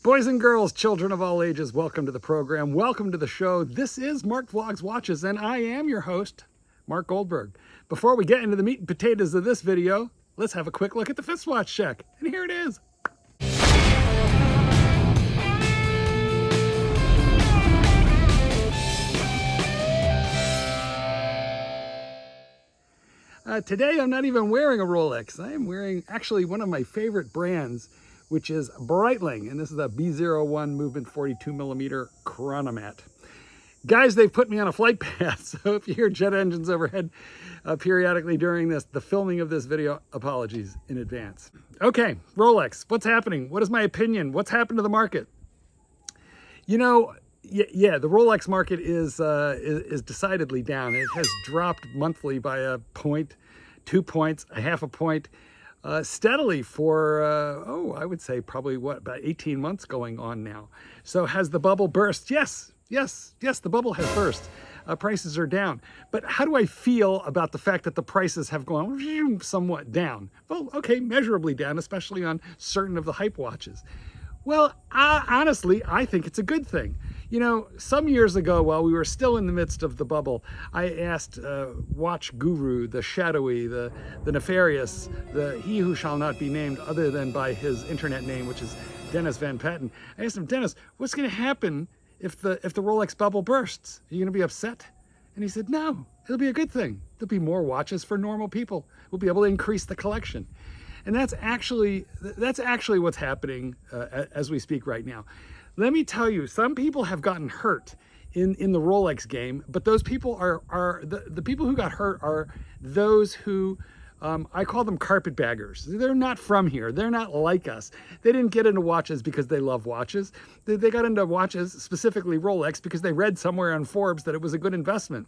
Boys and girls, children of all ages, welcome to the program. Welcome to the show. This is Mark Vlogs Watches, and I am your host, Mark Goldberg. Before we get into the meat and potatoes of this video, let's have a quick look at the fifth watch check. And here it is. Today, I'm not even wearing a Rolex. I am wearing actually one of my favorite brands, which is Breitling, and this is a B01 Movement 42mm chronomat. Guys, they've put me on a flight path, so if you hear jet engines overhead periodically during the filming of this video, apologies in advance. Okay, Rolex, what's happening? What is my opinion? What's happened to the market? You know, yeah, the Rolex market is decidedly down. It has dropped monthly by a point, 2 points, a half a point, steadily for, I would say probably about 18 months going on now. So has the bubble burst? Yes, the bubble has burst. Prices are down. But how do I feel about the fact that the prices have gone somewhat down? Well, okay, measurably down, especially on certain of the hype watches. Well, honestly, I think it's a good thing. You know, some years ago, while we were still in the midst of the bubble, I asked watch guru, the shadowy, the nefarious, he who shall not be named other than by his internet name, which is Dennis Van Patten. I asked him, Dennis, what's going to happen if the Rolex bubble bursts? Are you going to be upset? And he said, no, it'll be a good thing. There'll be more watches for normal people. We'll be able to increase the collection. And that's actually what's happening as we speak right now. Let me tell you, some people have gotten hurt in the Rolex game, but those people are the people who got hurt are those who, I call them carpetbaggers. They're not from here. They're not like us. They didn't get into watches because they love watches. They got into watches, specifically Rolex, because they read somewhere on Forbes that it was a good investment.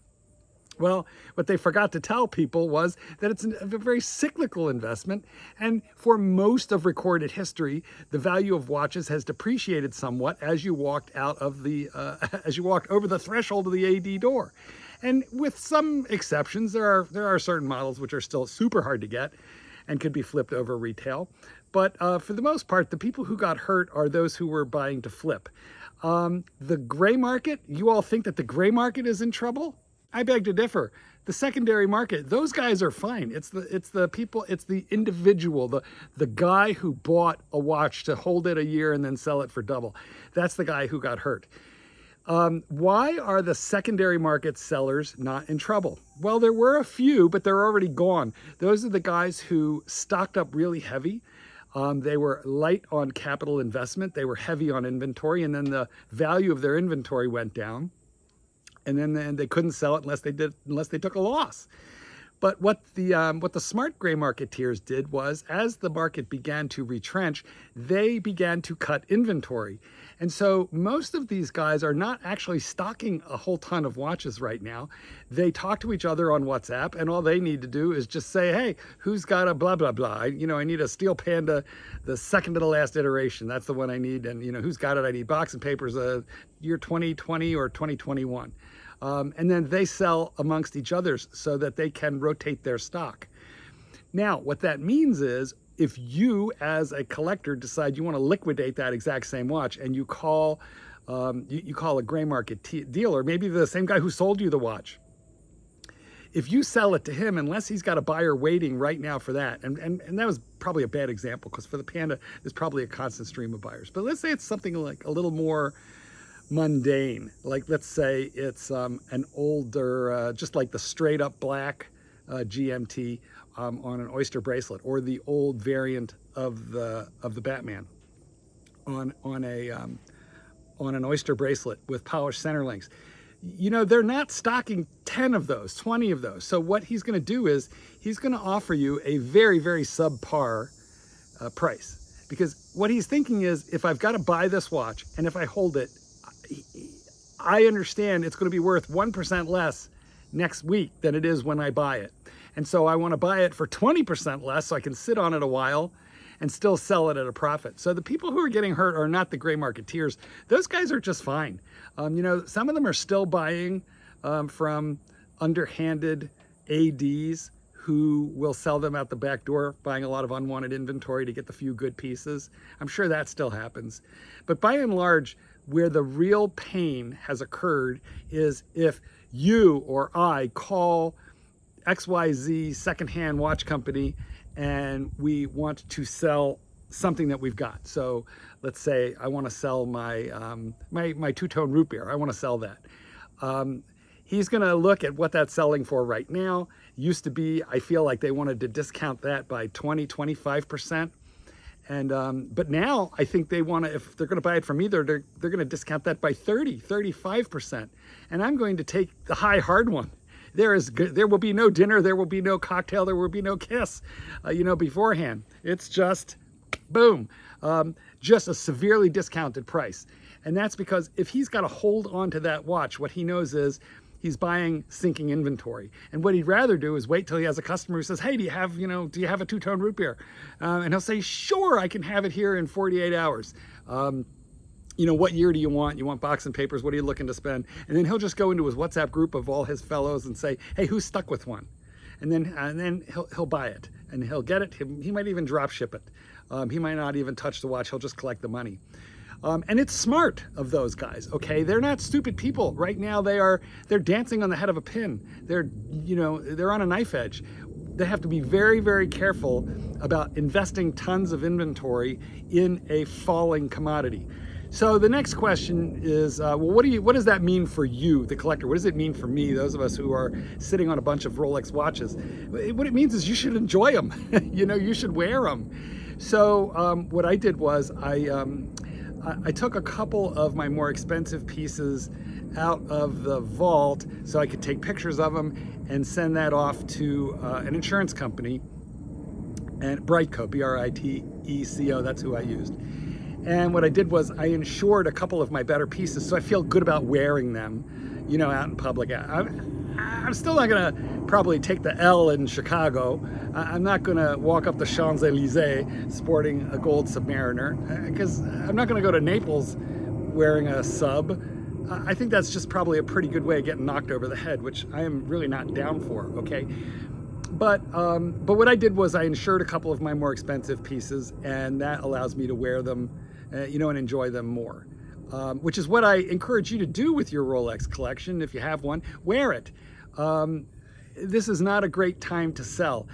Well, what they forgot to tell people was that it's a very cyclical investment, and for most of recorded history, the value of watches has depreciated somewhat as you walked out of as you walked over the threshold of the AD door. And with some exceptions, there are certain models which are still super hard to get and could be flipped over retail. But for the most part, the people who got hurt are those who were buying to flip. The gray market, you all think that the gray market is in trouble? I beg to differ. The secondary market, those guys are fine. It's the people, it's the individual, the guy who bought a watch to hold it a year and then sell it for double. That's the guy who got hurt. Why are the secondary market sellers not in trouble? Well, there were a few, but they're already gone. Those are the guys who stocked up really heavy. They were light on capital investment. They were heavy on inventory, and then the value of their inventory went down. And then they couldn't sell it unless they took a loss. But what the smart gray marketeers did was, as the market began to retrench, they began to cut inventory. And so most of these guys are not actually stocking a whole ton of watches right now. They talk to each other on WhatsApp, and all they need to do is just say, hey, who's got a blah, blah, blah? I need a Steel Panda, the second to the last iteration. That's the one I need. And, who's got it? I need box and papers, year 2020 or 2021. And then they sell amongst each others so that they can rotate their stock. Now, what that means is, if you as a collector decide you want to liquidate that exact same watch, and you call a gray market dealer, maybe the same guy who sold you the watch, if you sell it to him, unless he's got a buyer waiting right now for that, and that was probably a bad example, because for the Panda, there's probably a constant stream of buyers. But let's say it's something like a little more mundane, like let's say it's an older, just like the straight up black GMT on an oyster bracelet, or the old variant of the Batman on an oyster bracelet with polished center links. They're not stocking 10 of those, 20 of those. So what he's going to do is he's going to offer you a very, very subpar price, because what he's thinking is, if I've got to buy this watch and if I hold it, I understand it's going to be worth 1% less next week than it is when I buy it. And so I want to buy it for 20% less so I can sit on it a while and still sell it at a profit. So the people who are getting hurt are not the gray marketeers. Those guys are just fine. Some of them are still buying from underhanded ADs who will sell them out the back door, buying a lot of unwanted inventory to get the few good pieces. I'm sure that still happens. But by and large, where the real pain has occurred is if you or I call XYZ secondhand watch company and we want to sell something that we've got. So let's say I want to sell my my two-tone root beer. I want to sell that. He's going to look at what that's selling for right now. Used to be, I feel like they wanted to discount that by 20-25%. And but now I think they want to, if they're going to buy it from me, they're going to discount that by 30-35%. And I'm going to take the high hard one. There will be no dinner, there will be no cocktail, there will be no kiss, beforehand. It's just boom, just a severely discounted price. And that's because if he's got to hold on to that watch, what he knows is he's buying sinking inventory. And what he'd rather do is wait till he has a customer who says, hey, do you have a two-tone root beer? And he'll say, sure, I can have it here in 48 hours. What year do you want? You want box and papers? What are you looking to spend? And then he'll just go into his WhatsApp group of all his fellows and say, hey, who's stuck with one? And then he'll buy it and he'll get it. He might even drop ship it. He might not even touch the watch. He'll just collect the money. And it's smart of those guys, okay? They're not stupid people. Right now they're dancing on the head of a pin. They're on a knife edge. They have to be very, very careful about investing tons of inventory in a falling commodity. So the next question is, what does that mean for you, the collector? What does it mean for me, those of us who are sitting on a bunch of Rolex watches? What it means is you should enjoy them. You should wear them. So what I did was I took a couple of my more expensive pieces out of the vault so I could take pictures of them and send that off to an insurance company, and Briteco, B-R-I-T-E-C-O, that's who I used. And what I did was I insured a couple of my better pieces so I feel good about wearing them, out in public. I'm still not gonna probably take the L in Chicago. I'm not gonna walk up the Champs-Elysees sporting a gold Submariner, because I'm not gonna go to Naples wearing a sub. I think that's just probably a pretty good way of getting knocked over the head, which I am really not down for, okay? But what I did was I insured a couple of my more expensive pieces, and that allows me to wear them, and enjoy them more. Which is what I encourage you to do with your Rolex collection. If you have one, wear it. This is not a great time to sell.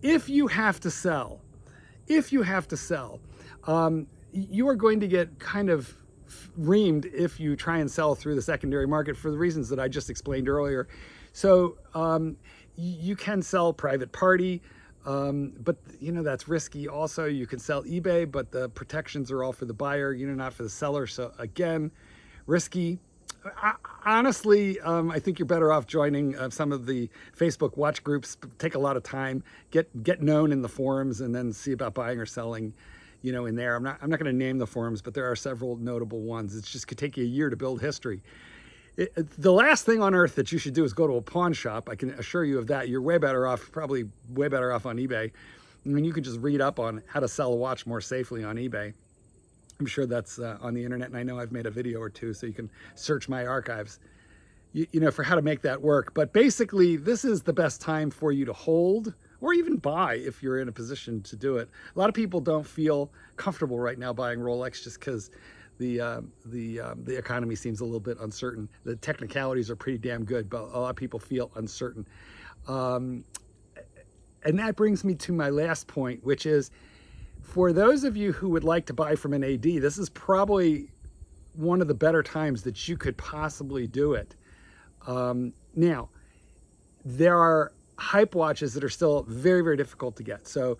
If you have to sell, you are going to get kind of reamed if you try and sell through the secondary market for the reasons that I just explained earlier. So you can sell private party, but that's risky. Also, you can sell eBay, but the protections are all for the buyer, not for the seller. So again, risky. Honestly, I think you're better off joining some of the Facebook watch groups. Take a lot of time, get known in the forums, and then see about buying or selling, in there. I'm not going to name the forums, but there are several notable ones. It just could take you a year to build history. The last thing on earth that you should do is go to a pawn shop. I can assure you of that. You're way better off, probably way better off on eBay. I mean, you can just read up on how to sell a watch more safely on eBay. I'm sure that's on the internet, and I know I've made a video or two, so you can search my archives, for how to make that work. But basically, this is the best time for you to hold or even buy if you're in a position to do it. A lot of people don't feel comfortable right now buying Rolex just because the economy seems a little bit uncertain. The technicalities are pretty damn good, but a lot of people feel uncertain. And that brings me to my last point, which is, for those of you who would like to buy from an AD, this is probably one of the better times that you could possibly do it. Now, there are hype watches that are still very, very difficult to get. So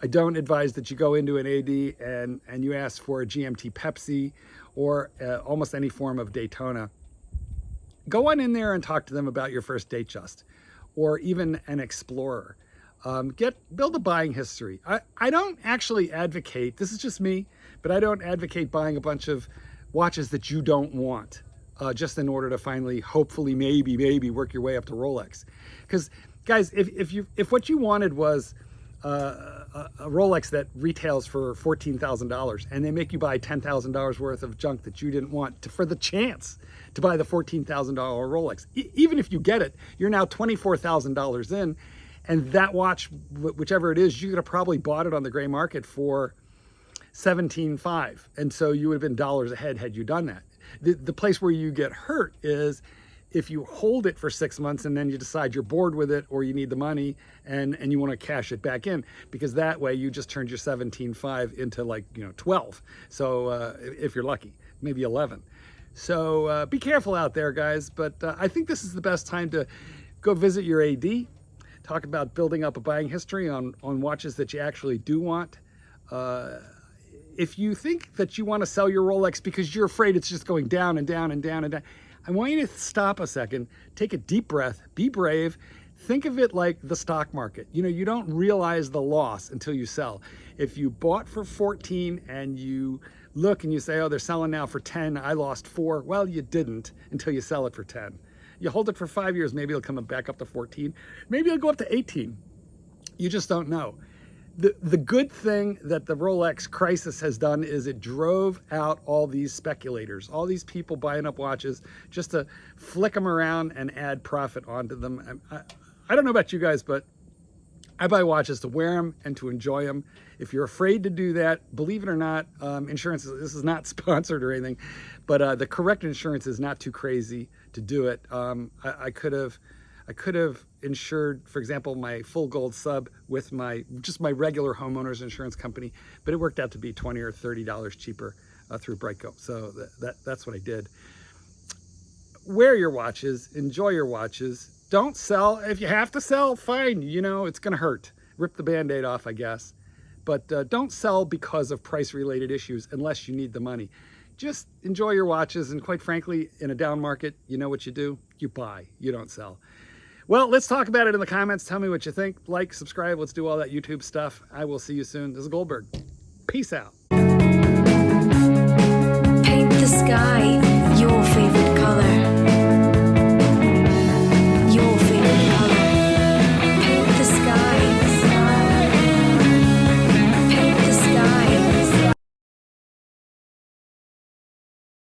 I don't advise that you go into an AD and you ask for a GMT Pepsi or almost any form of Daytona. Go on in there and talk to them about your first Datejust or even an Explorer. Build a buying history. I don't actually advocate, this is just me, but I don't advocate buying a bunch of watches that you don't want just in order to finally, hopefully, maybe work your way up to Rolex. Because guys, if what you wanted was a Rolex that retails for $14,000 and they make you buy $10,000 worth of junk that you didn't want for the chance to buy the $14,000 Rolex, even if you get it, you're now $24,000 in. And that watch, whichever it is, you could have probably bought it on the gray market for 17.5, and so you would have been dollars ahead had you done that. The place where you get hurt is if you hold it for 6 months and then you decide you're bored with it or you need the money and you want to cash it back in, because that way you just turned your 17.5 into, like, 12. So if you're lucky, maybe 11. So be careful out there, guys. But I think this is the best time to go visit your AD, talk about building up a buying history on watches that you actually do want. If you think that you want to sell your Rolex because you're afraid it's just going down and down and down and down, I want you to stop a second, take a deep breath, be brave, think of it like the stock market. You don't realize the loss until you sell. If you bought for 14 and you look and you say, oh, they're selling now for 10, I lost 4. Well, you didn't until you sell it for 10. You hold it for 5 years, maybe it'll come back up to 14. Maybe it'll go up to 18. You just don't know. The good thing that the Rolex crisis has done is it drove out all these speculators, all these people buying up watches just to flick them around and add profit onto them. I don't know about you guys, but I buy watches to wear them and to enjoy them. If you're afraid to do that, believe it or not, insurance, this is not sponsored or anything, but the correct insurance is not too crazy to do it. I could have insured, for example, my full gold sub with my regular homeowners insurance company, but it worked out to be $20 or $30 cheaper through Brightco. So that's what I did. Wear your watches, enjoy your watches. Don't sell. If you have to sell, fine. It's going to hurt. Rip the Band-Aid off, I guess. But don't sell because of price-related issues unless you need the money. Just enjoy your watches, and quite frankly, in a down market, you know what you do? You buy. You don't sell. Well, let's talk about it in the comments. Tell me what you think. Like, subscribe. Let's do all that YouTube stuff. I will see you soon. This is Goldberg. Peace out.